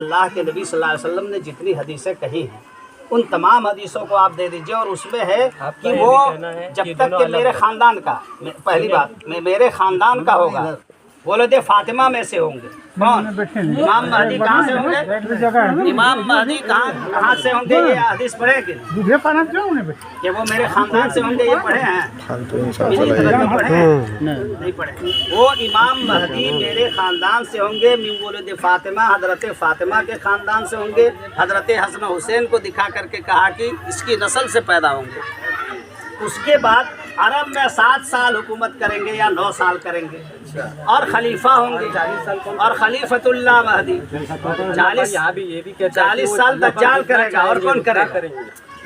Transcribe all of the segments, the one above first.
अल्लाह के नबी सल्लल्लाहु अलैहि वसल्लम ने जितनी हदीसें कही हैं उन तमाम हदीसों को आप दे दीजिए। और उसमें है कि वो जब तक कि मेरे ख़ानदान का, पहली बात मेरे ख़ानदान का होगा, बोले दे फातिमा में से होंगे। कौन? इमाम महदी कहाँ से होंगे? इमाम महदी कहाँ से होंगे? ये हदीस पढ़े कि वो मेरे ख़ानदान से होंगे, ये पढ़े हैं? नहीं पढ़े। वो इमाम महदी मेरे ख़ानदान से होंगे। मिन फातिमा, हज़रत फातिमा के ख़ानदान से होंगे। हज़रत हसन हुसैन को दिखा करके कहा कि इसकी नस्ल से पैदा होंगे। उसके बाद अरब में 7 साल हुकूमत करेंगे या 9 साल करेंगे और खलीफा होंगे। और खलीफतुल्लाह महदी 40 साल दज्जाल करेगा। और कौन करेगा?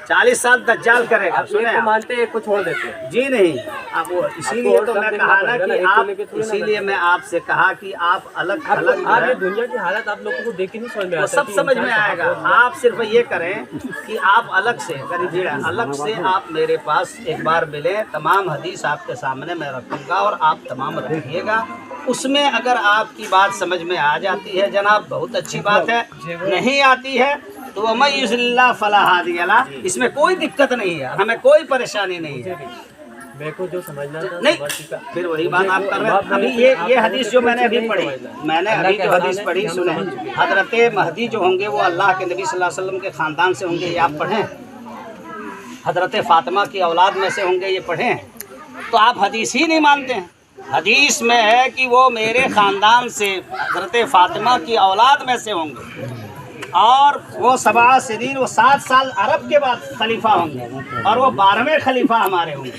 40 साल दज्जाल करेगा। सुने आप मानते हैं, कुछ छोड़ देते हैं जी नहीं। अब वो इसीलिए तो मैं कहा ना कि आप, इसीलिए मैं आपसे कहा कि आप अलग अलग आगे दुनिया की हालत आप लोगों को देख के नहीं समझ में आता, सब समझ में आएगा। आप सिर्फ ये करें कि आप अलग से अलग से आप मेरे पास एक बार मिले, तमाम हदीस आपके सामने मैं रखूँगा और आप तमाम रखिएगा। उसमें अगर आपकी बात समझ में आ जाती है जनाब, बहुत अच्छी बात है। नहीं आती है तो वमन युज़िल्लिल्लाह फला हादिय लह, इसमें कोई दिक्कत नहीं है, हमें कोई परेशानी नहीं है। मेरे को जो समझना था नहीं, फिर वही बात आप कर रहे हैं। अभी ये हदीस जो मैंने अभी पढ़ी, मैंने अभी जो हदीस पढ़ी, सुने, हज़रत महदी जो होंगे वो अल्लाह के नबी सल्लल्लाहु अलैहि वसल्लम के ख़ानदान से होंगे, ये आप पढ़ें। हज़रत फ़ातिमा की औलाद में से होंगे, ये पढ़ें। तो आप हदीस ही नहीं मानते हैं। हदीस में है कि वो मेरे ख़ानदान से, हज़रत फ़ातिमा की औलाद में से होंगे और वो 7 सिदीन, वो 7 साल अरब के बाद खलीफा होंगे और वो 12वें खलीफा हमारे होंगे।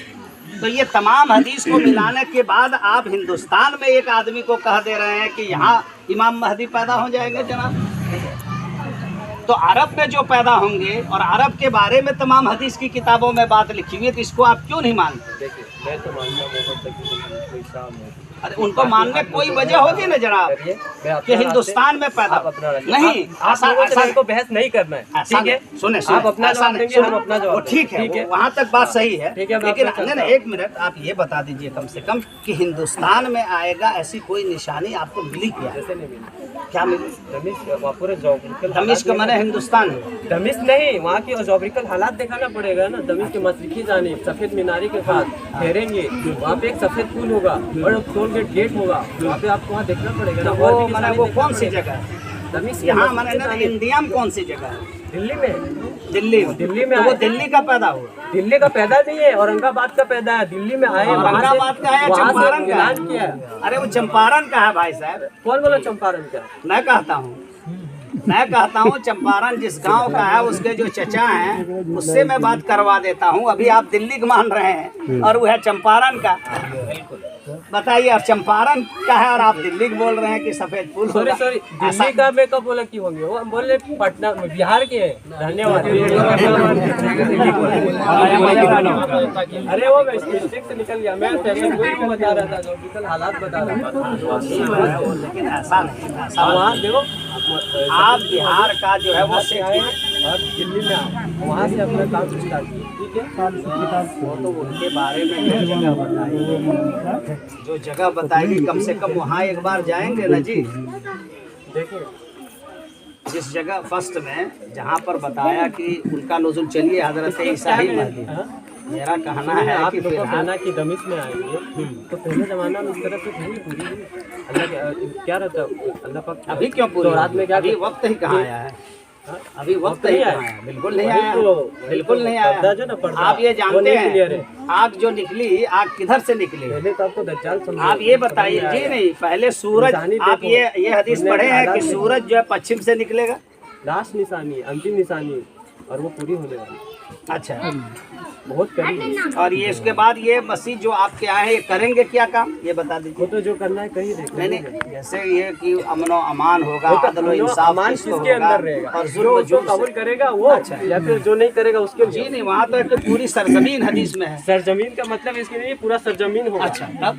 तो ये तमाम हदीस को मिलाने के बाद आप हिंदुस्तान में एक आदमी को कह दे रहे हैं कि यहाँ इमाम महदी पैदा हो जाएंगे जनाब। तो अरब में जो पैदा होंगे और अरब के बारे में तमाम हदीस की किताबों में बात लिखी हुई है, तो इसको आप क्यों नहीं मानते? देखिए, मैं तो मानता हूँ अरे उनको मानने कोई वजह होगी ना जनाब कि हिंदुस्तान में पैदा नहीं। आसान को बहस नहीं करना है, ठीक है? सुने आप अपना जवाब देंगे, हम अपना जवाब। ठीक है, वहाँ तक बात सही है। लेकिन एक मिनट आप ये बता दीजिए कम से कम कि हिंदुस्तान में आएगा ऐसी कोई निशानी आपको मिली क्या? जैसे नहीं मिली, क्या मिली? दमिश्क का मैंने हिंदुस्तान में, दमिश्क नहीं, वहाँ की जोग्राफिकल हालात दिखाना पड़ेगा ना। दमिश्क के मशरिकी जानिब सफेद मीनारी के साथ ठहरेंगे, वहाँ पे एक सफेद पुल होगा और गेट होगा, वहाँ पे आपको वहाँ देखना पड़ेगा ना। वो कौन सी जगह है? यहाँ मैंने इंडिया में कौन सी जगह है? दिल्ली में। दिल्ली में वो दिल्ली का पैदा हुआ? दिल्ली का पैदा नहीं है, औरंगाबाद का पैदा है। दिल्ली में आए, औरंगाबाद का है, चंपारण का किया। अरे वो चंपारण का है भाई साहब। कौन बोला चंपारण का? मैं कहता हूँ चंपारण जिस गांव का है उसके जो चचा हैं उससे मैं बात करवा देता हूँ। अभी आप दिल्ली का मान रहे हैं और वो है चंपारण का। बताइए, आप चंपारण का है और आप दिल्ली का बोल रहे हैं कि सफेद पुल। सॉरी दिल्ली का मैं कब बोला क्यों होंगे? वो बोले पटना बिहार के हैं। धन्यवाद। अरे वो मिस्टेक से निकल गया, मैं बता रहा था, जोग्राफिकल हालात बता रहा था। लेकिन ऐसा नहीं, वहाँ देखो, आप बिहार का जो है वो आए और दिल्ली में आए, वहाँ से अपना काम स्टार्ट किया, ठीक है? वो तो उनके बारे में जो जगह बताएगी कम से कम वहाँ एक बार जाएंगे ना जी। देखिए, जिस जगह फर्स्ट में जहाँ पर बताया कि उनका नुज़ुल, चलिए हज़रत ईसा ही महदी, मेरा कहना है आप कि लोग को कहना कि दमिश्क में आएंगे तो पहले जमाना में इस तरह से पूरी अल्लाह क्या रहता है, अल्लाह पाक अभी क्यों पूरी रात में क्या? अभी वक्त ही कहाँ आया है? अभी वक्त ही आया, बिल्कुल नहीं आया, बिल्कुल नहीं आया। आप ये जानते हैं आग जो निकली, आग किधर से निकली? पहले तो आपको दज्जाल आप ये बताइए जी। नहीं, पहले सूरज, आप ये हदीस पढ़े हैं कि सूरज जो है पश्चिम से निकलेगा? लास्ट निशानी, अंतिम निशानी, और वो पूरी होने वाली। अच्छा, बहुत करीब। और ये उसके बाद ये मसीह जो आपके आए हैं ये करेंगे क्या काम, ये बता दीजिए। वो तो जो करना है कहीं नहीं, जैसे ये कि अमन व अमान होगा, अदल व इंसाफ अमान किसके अंदर रहेगा? और जो कबूल करेगा वो, या फिर जो नहीं करेगा उसके जी नहीं। वहाँ तो पूरी सरजमीन हदीस में है। सरजमीन का मतलब इसके लिए पूरा सरजमीन होगा। अच्छा, तब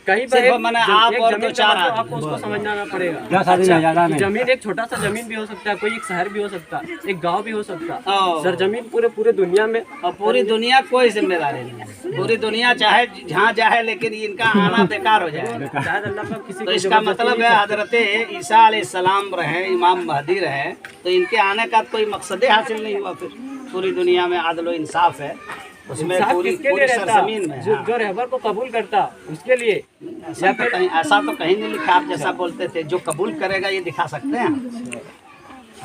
कहीं पर सिर्फ मैंने आप एक और जमीन दो का चार मतलब आदमी। आपको उसको समझना पड़ेगा। 10 आदमी है, ज़्यादा नहीं। जमीन एक छोटा सा जमीन भी हो सकता है, कोई एक शहर भी हो सकता है, एक गांव भी हो सकता है। ओ। सर जमीन पूरे दुनिया में और पूरी दुनिया कोई जिम्मेदारी नहीं है, पूरी दुनिया चाहे जहाँ जाए, लेकिन इनका आना बेकार हो जाए। शायद अल्लाह का किसी तो को इसका जबरदस्ती मतलब नहीं है हजरत ईसा अलैहिस्सलाम रहे, इमाम महदी रहे, तो इनके आने का कोई मकसद हासिल नहीं हुआ। फिर पूरी दुनिया में आदल व इंसाफ है, उसमें इंसाफ पूरी किसके लिए पूरी रहता? सरजमीन में। जो रहबर को कबूल करता उसके लिए, ऐसा तो कहीं नहीं लिखा। आप जैसा बोलते थे, जो कबूल करेगा ये दिखा सकते हैं।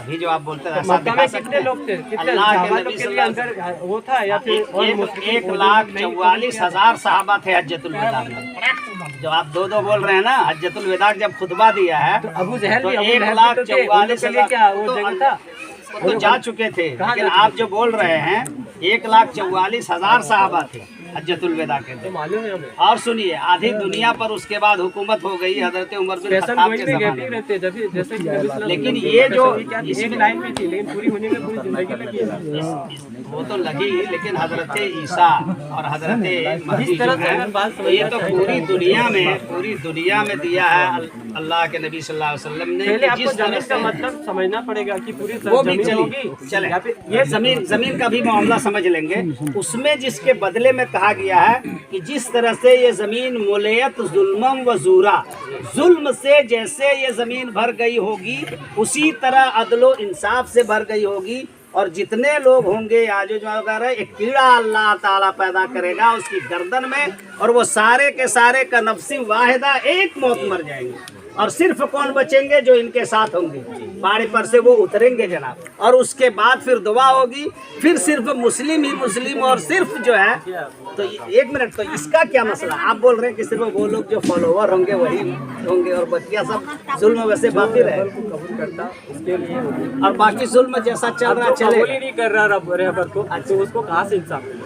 अभी जो आप बोलते हैं ऐसा मक्का दिखा में सकते कितने हैं। लोग थे, कितने अल्लाह के सहाबा नबी लोग के लिए सल्लल्लाहु अलैहि वसल्लम अंदर वो था या फिर और मुस्लिम 1,44,000 सहाबा थे हज्जतुल विदा में। जो आप दो बोल रहे हैं ना, हज्जतुल विदा जब खुतबा दिया है तो अबू जहल तो भी, अबू 1,44,000 क्या वो जगह था? तो जा चुके थे, लेकिन आप जो बोल रहे हैं 1,44,000 सहाबा थे हज्जतुल विदा के तो दिन। मालूम है हमें। और सुनिए, आधी दुनिया पर उसके बाद हुकूमत हो गई हजरत उमर बिन फैशन खत्ताब कोई के भी ज़माने कहते में। रहते जब जैसे कि नबी सल्लल्लाहु लेकिन अलैहि ये जो वसल्लम की एक लाइन में थी, लेकिन पूरी होने में पूरी जिंदगी लगी है। वो तो लगी, लेकिन हजरत ईसा और हजरत महदी इस तरह जो से है, अगर बात तो ये तो पूरी दुनिया में दिया है अल्लाह के नबी सल्लल्लाहु अलैहि वसल्लम ने। पहले कि आपको जिस तरह जमीन का से मतलब समझना पड़ेगा कि पूरी वो भी जमीन चली होगी चले, या फिर ये जमीन का भी मामला समझ लेंगे। उसमें जिसके बदले में कहा गया है कि जिस तरह से ये जमीन मुलयत जुल्मम व जूरा, जुल्म से जैसे ये जमीन भर गई होगी उसी तरह अदलो इंसाफ से भर गई होगी। और जितने लोग होंगे याजूज वगैरह, एक कीड़ा अल्लाह ताला पैदा करेगा उसकी गर्दन में, और वो सारे के सारे का नफ्सी वाहिदा एक मौत मर जाएंगे। और सिर्फ कौन बचेंगे? जो इनके साथ होंगे, पहाड़ी पर से वो उतरेंगे जनाब। और उसके बाद फिर दुआ होगी, फिर सिर्फ मुस्लिम ही मुस्लिम, और सिर्फ जो है तो एक मिनट, तो इसका क्या मसला? आप बोल रहे हैं कि सिर्फ वो लोग जो फॉलोवर होंगे वही होंगे और बकिया सब जुल्म वैसे बाकी रहे, कबूल करता उसके लिए। और बाकी जुल्म जैसा चल रहा कबूल चले। ही नहीं कर रहा रहबर को, तो उसको कहाँ से इंसाफ मिलेगा?